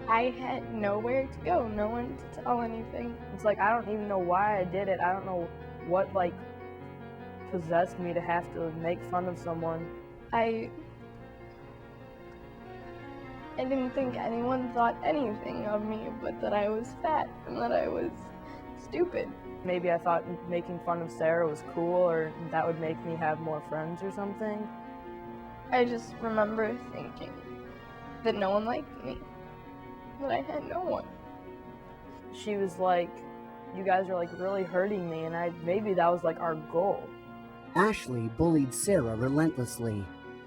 I had nowhere to go, no one to tell anything. It's like, I don't even know why I did it. I don't know what, like, possessed me to have to make fun of someone. I didn't think anyone thought anything of me but that I was fat and that I was stupid. Maybe I thought making fun of Sarah was cool, or that would make me have more friends or something. I just remember thinking that no one liked me, that I had no one. She was like, you guys are like really hurting me, and maybe that was like our goal. Ashley bullied Sarah relentlessly.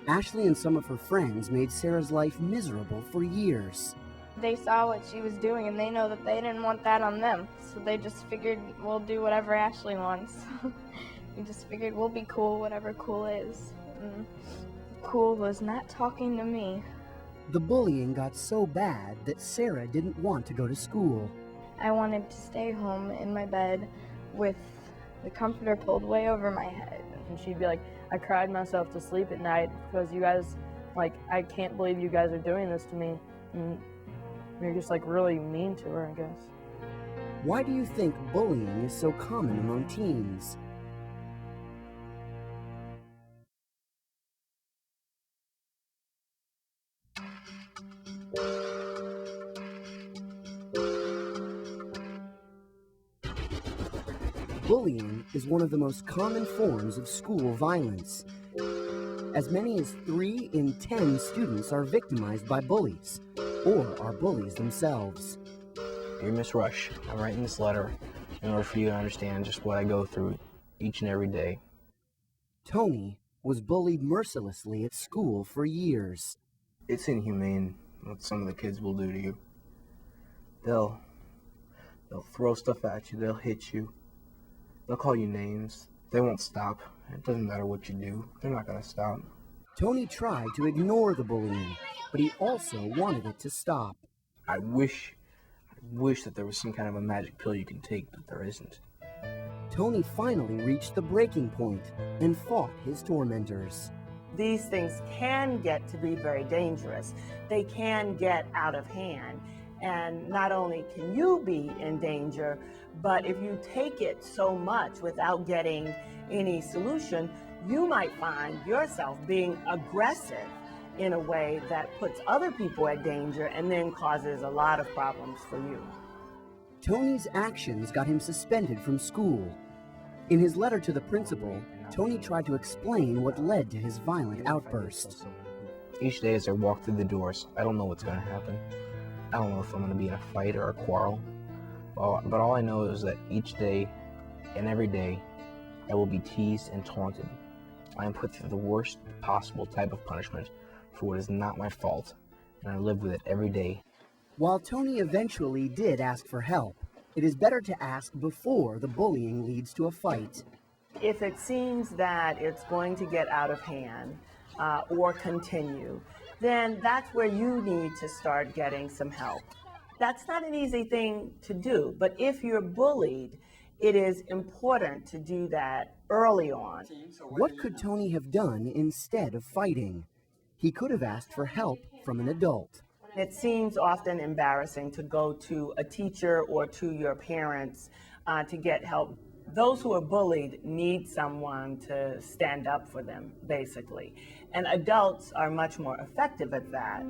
Ashley and some of her friends made Sarah's life miserable for years. They saw what she was doing and they know that they didn't want that on them, so they just figured we'll do whatever Ashley wants. We just figured we'll be cool, whatever cool is. And cool was not talking to me. The bullying got so bad that Sarah didn't want to go to school. I wanted to stay home in my bed with the comforter pulled way over my head. And she'd be like, I cried myself to sleep at night because you guys, like, I can't believe you guys are doing this to me. And you're just like really mean to her, I guess. Why do you think bullying is so common among teens? Bullying is one of the most common forms of school violence. As many as 3 in 10 students are victimized by bullies, or are bullies themselves. Dear Miss Rush, I'm writing this letter in order for you to understand just what I go through each and every day. Tony was bullied mercilessly at school for years. It's inhumane what some of the kids will do to you. They'll throw stuff at you, they'll hit you, they'll call you names. They won't stop. It doesn't matter what you do, they're not gonna stop. Tony tried to ignore the bullying, but he also wanted it to stop. I wish that there was some kind of a magic pill you can take, but there isn't. Tony finally reached the breaking point and fought his tormentors. These things can get to be very dangerous. They can get out of hand. And not only can you be in danger, but if you take it so much without getting any solution, you might find yourself being aggressive in a way that puts other people at danger and then causes a lot of problems for you. Tony's actions got him suspended from school. In his letter to the principal, Tony tried to explain what led to his violent outburst. Each day as I walk through the doors, I don't know what's going to happen. I don't know if I'm going to be in a fight or a quarrel. But all I know is that each day and every day, I will be teased and taunted. I am put through the worst possible type of punishment for what is not my fault, and I live with it every day. While Tony eventually did ask for help, it is better to ask before the bullying leads to a fight. If it seems that it's going to get out of hand or continue, then that's where you need to start getting some help. That's not an easy thing to do, but if you're bullied, it is important to do that early on. What could Tony have done instead of fighting? He could have asked for help from an adult. It seems often embarrassing to go to a teacher or to your parents to get help. Those who are bullied need someone to stand up for them, basically. And adults are much more effective at that.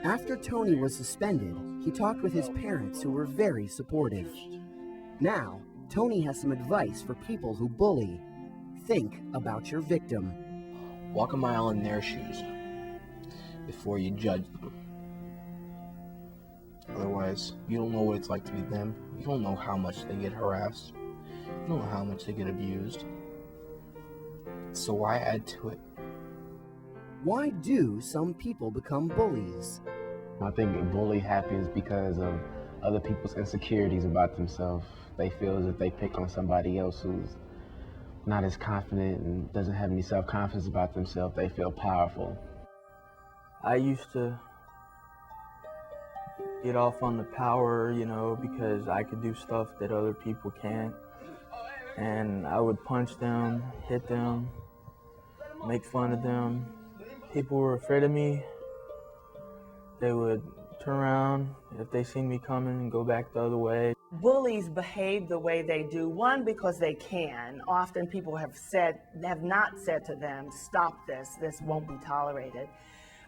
After Tony was suspended, he talked with his parents who were very supportive. Now, Tony has some advice for people who bully. Think about your victim. Walk a mile in their shoes before you judge them. Otherwise, you don't know what it's like to be them. You don't know how much they get harassed. You don't know how much they get abused. So why add to it? Why do some people become bullies? I think bully happens because of other people's insecurities about themselves. They feel as if they pick on somebody else who's not as confident and doesn't have any self-confidence about themselves. They feel powerful. I used to get off on the power, because I could do stuff that other people can't. And I would punch them, hit them, make fun of them. People were afraid of me. They would turn around if they see me coming and go back the other way. Bullies behave the way they do, one, because they can. Often people have not said to them, stop this won't be tolerated.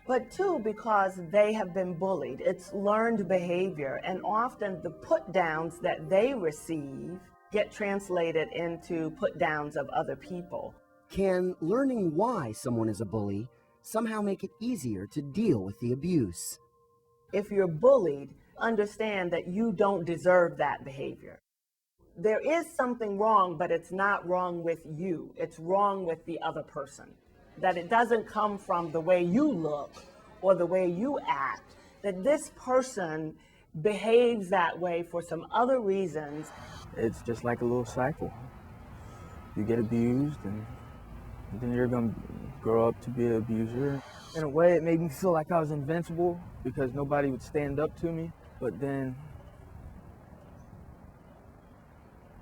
But two, because they have been bullied. It's learned behavior, and often the put downs that they receive get translated into put downs of other people. Can learning why someone is a bully somehow make it easier to deal with the abuse? If you're bullied, understand that you don't deserve that behavior. There is something wrong, but it's not wrong with you. It's wrong with the other person. That it doesn't come from the way you look or the way you act, that this person behaves that way for some other reasons. It's just like a little cycle. You get abused, and then you're going to grow up to be an abuser. In a way, it made me feel like I was invincible because nobody would stand up to me. But then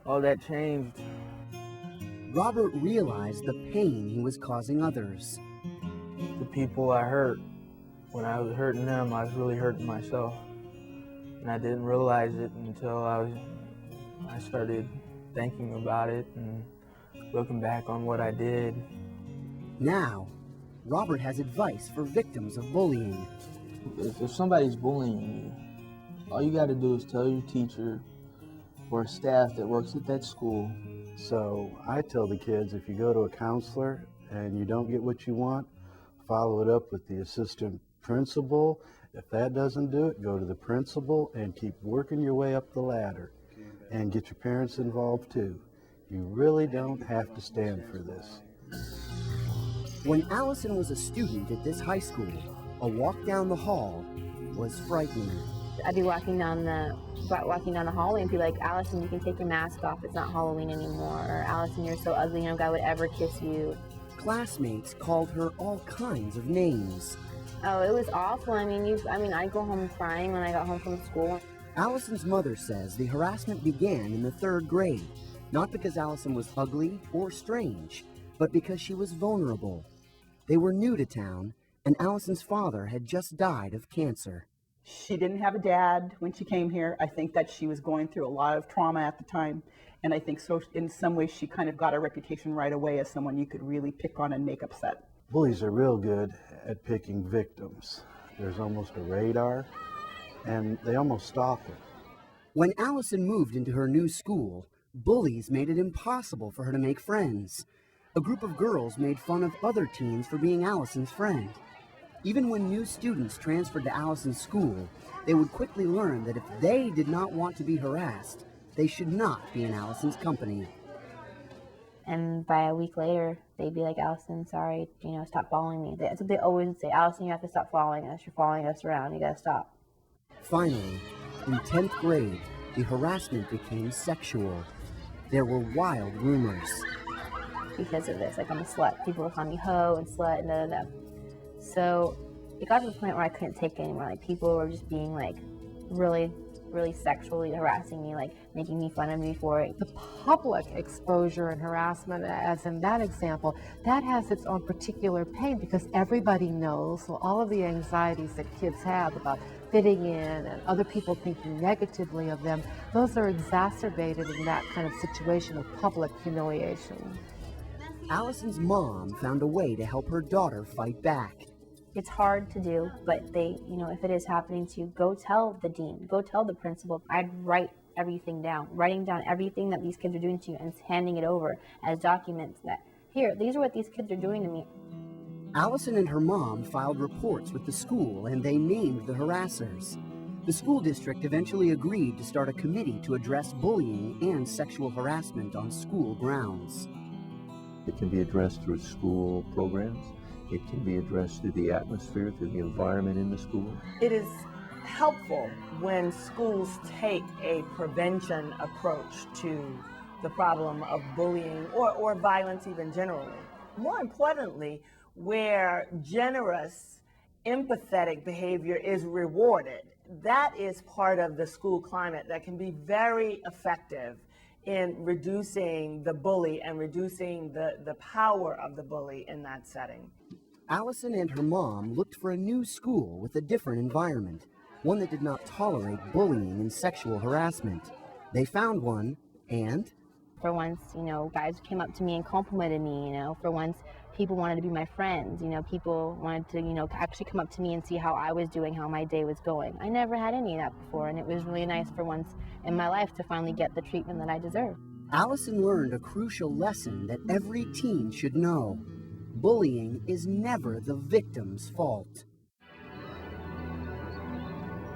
all that changed. Robert realized the pain he was causing others. The people I hurt, when I was hurting them, I was really hurting myself. And I didn't realize it until I started thinking about it and looking back on what I did. Now, Robert has advice for victims of bullying. If somebody's bullying you, all you got to do is tell your teacher or staff that works at that school. So I tell the kids, if you go to a counselor and you don't get what you want, follow it up with the assistant principal. If that doesn't do it, go to the principal and keep working your way up the ladder. And get your parents involved too. You really don't have to stand for this. When Allison was a student at this high school, a walk down the hall was frightening. I'd be walking down the hallway and be like, Allison, you can take your mask off. It's not Halloween anymore. Or Allison, you're so ugly, no guy would ever kiss you. Classmates called her all kinds of names. Oh, it was awful. I go home crying when I got home from school. Allison's mother says the harassment began in the 3rd grade, not because Allison was ugly or strange, but because she was vulnerable. They were new to town, and Allison's father had just died of cancer. She didn't have a dad when she came here. I think that she was going through a lot of trauma at the time, and I think so in some ways she kind of got a reputation right away as someone you could really pick on and make upset. Bullies are real good at picking victims. There's almost a radar, and they almost stalk her. When Allison moved into her new school, bullies made it impossible for her to make friends. A group of girls made fun of other teens for being Allison's friend. Even when new students transferred to Allison's school, they would quickly learn that if they did not want to be harassed, they should not be in Allison's company. And by a week later, they'd be like, Allison, sorry, stop following me. That's what they always would say. Allison, you have to stop following us. You're following us around. You gotta stop. Finally, in 10th grade, the harassment became sexual. There were wild rumors. Because of this, like I'm a slut. People were calling me hoe and slut and da-da-da. So it got to the point where I couldn't take it anymore. Like people were just being like really, really sexually harassing me, like making me fun of me for it. The public exposure and harassment, as in that example, that has its own particular pain because everybody knows all of the anxieties that kids have about fitting in and other people thinking negatively of them. Those are exacerbated in that kind of situation of public humiliation. Allison's mom found a way to help her daughter fight back. It's hard to do, but if it is happening to you, go tell the dean, go tell the principal. I'd write everything down, writing down everything that these kids are doing to you and handing it over as documents that, here, these are what these kids are doing to me. Allison and her mom filed reports with the school and they named the harassers. The school district eventually agreed to start a committee to address bullying and sexual harassment on school grounds. It can be addressed through school programs. It can be addressed through the atmosphere, through the environment in the school. It is helpful when schools take a prevention approach to the problem of bullying or violence even generally. More importantly, where generous, empathetic behavior is rewarded. That is part of the school climate that can be very effective in reducing the bully and reducing the power of the bully in that setting. Allison and her mom looked for a new school with a different environment. one that did not tolerate bullying and sexual harassment. They found one, and For once, guys came up to me and complimented me, For once, people wanted to be my friends, people wanted to, actually come up to me and see how I was doing, how my day was going. I never had any of that before, and it was really nice for once in my life to finally get the treatment that I deserve. Allison learned a crucial lesson that every teen should know. Bullying is never the victim's fault.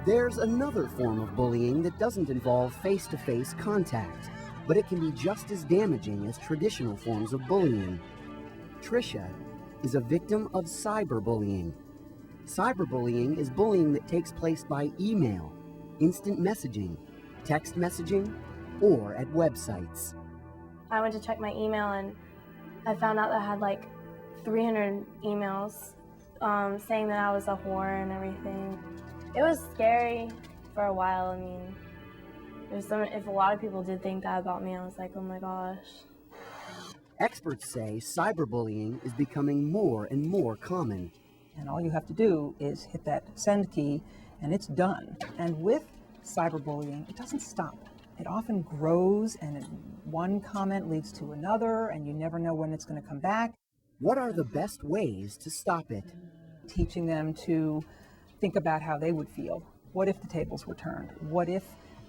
There's another form of bullying that doesn't involve face-to-face contact, but it can be just as damaging as traditional forms of bullying. Trisha is a victim of cyberbullying. Cyberbullying is bullying that takes place by email, instant messaging, text messaging, or at websites. I went to check my email and I found out that I had like 300 emails saying that I was a whore and everything. It was scary for a while. I mean, if a lot of people did think that about me, I was like, oh my gosh. Experts say cyberbullying is becoming more and more common. And all you have to do is hit that send key and it's done. And with cyberbullying, it doesn't stop. It often grows and one comment leads to another and you never know when it's going to come back. What are the best ways to stop it? Teaching them to think about how they would feel. What if the tables were turned? What if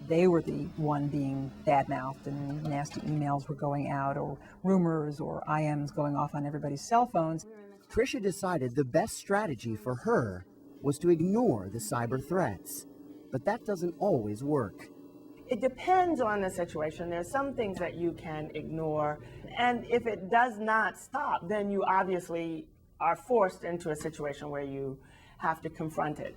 they were the one being bad-mouthed and nasty emails were going out, or rumors or IMs going off on everybody's cell phones? Trisha decided the best strategy for her was to ignore the cyber threats. But that doesn't always work. It depends on the situation. There's some things that you can ignore, and if it does not stop, then you obviously are forced into a situation where you have to confront it.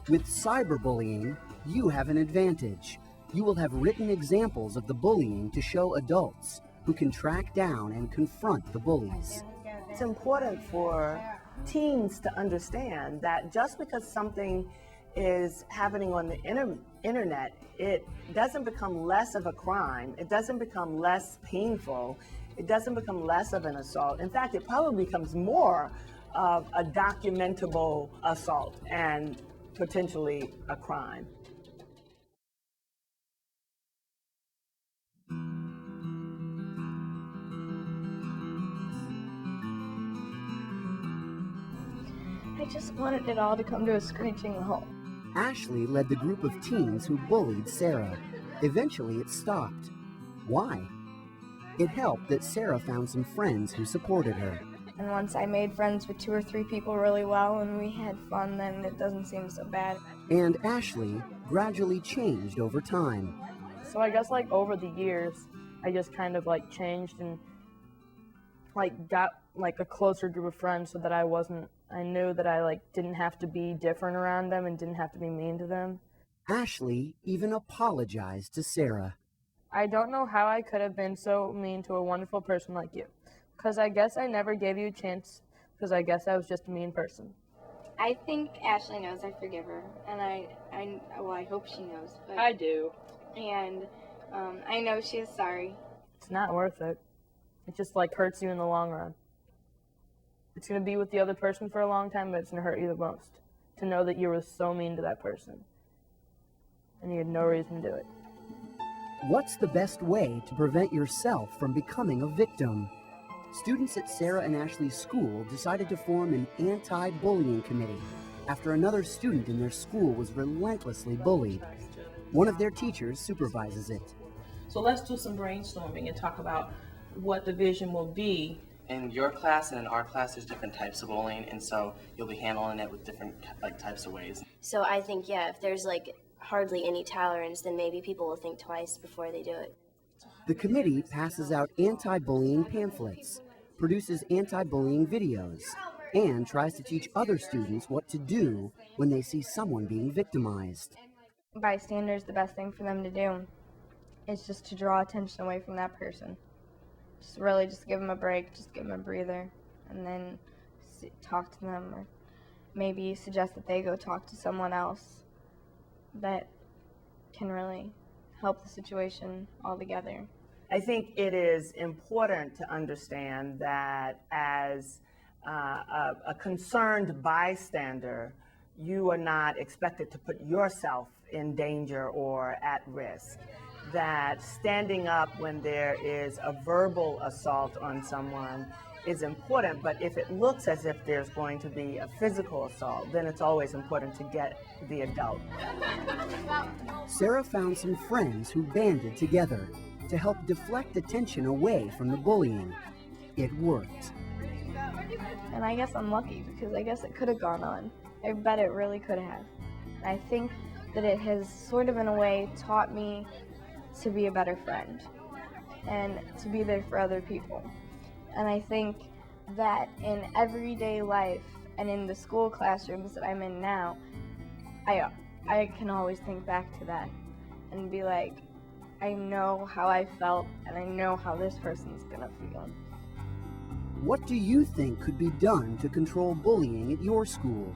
With cyberbullying, you have an advantage. You will have written examples of the bullying to show adults who can track down and confront the bullies. It's important for teens to understand that just because something is happening on the internet, it doesn't become less of a crime. It doesn't become less painful. It doesn't become less of an assault. In fact, it probably becomes more of a documentable assault and potentially a crime. I just wanted it all to come to a screeching halt. Ashley led the group of teens who bullied Sarah. Eventually, it stopped. Why? It helped that Sarah found some friends who supported her. And once I made friends with 2 or 3 people really well and we had fun, then it doesn't seem so bad. And Ashley gradually changed over time. So I guess over the years, I just kind of changed and got a closer group of friends so that I knew that I didn't have to be different around them and didn't have to be mean to them. Ashley even apologized to Sarah. I don't know how I could have been so mean to a wonderful person like you. Because I guess I never gave you a chance, because I guess I was just a mean person. I think Ashley knows I forgive her, and I hope she knows. But, I do. And I know she is sorry. It's not worth it. It just hurts you in the long run. It's going to be with the other person for a long time, but it's going to hurt you the most. To know that you were so mean to that person. And you had no reason to do it. What's the best way to prevent yourself from becoming a victim? Students at Sarah and Ashley's school decided to form an anti-bullying committee after another student in their school was relentlessly bullied. One of their teachers supervises it. So let's do some brainstorming and talk about what the vision will be. In your class and in our class, there's different types of bullying, and so you'll be handling it with different types of ways. So I think, if there's hardly any tolerance, then maybe people will think twice before they do it. The committee passes out anti-bullying pamphlets, produces anti-bullying videos, and tries to teach other students what to do when they see someone being victimized. Bystanders, the best thing for them to do is just to draw attention away from that person. Just give them a break, just give them a breather, and then talk to them, or maybe suggest that they go talk to someone else that can really help the situation altogether. I think it is important to understand that as a concerned bystander, you are not expected to put yourself in danger or at risk. That standing up when there is a verbal assault on someone is important, but if it looks as if there's going to be a physical assault, then it's always important to get the adult. Sarah found some friends who banded together to help deflect attention away from the bullying. It worked. And I guess I'm lucky because I guess it could have gone on. I bet it really could have. I think that it has sort of in a way taught me to be a better friend and to be there for other people. And I think that in everyday life and in the school classrooms that I'm in now, I can always think back to that and be like, I know how I felt and I know how this person's gonna feel. What do you think could be done to control bullying at your school?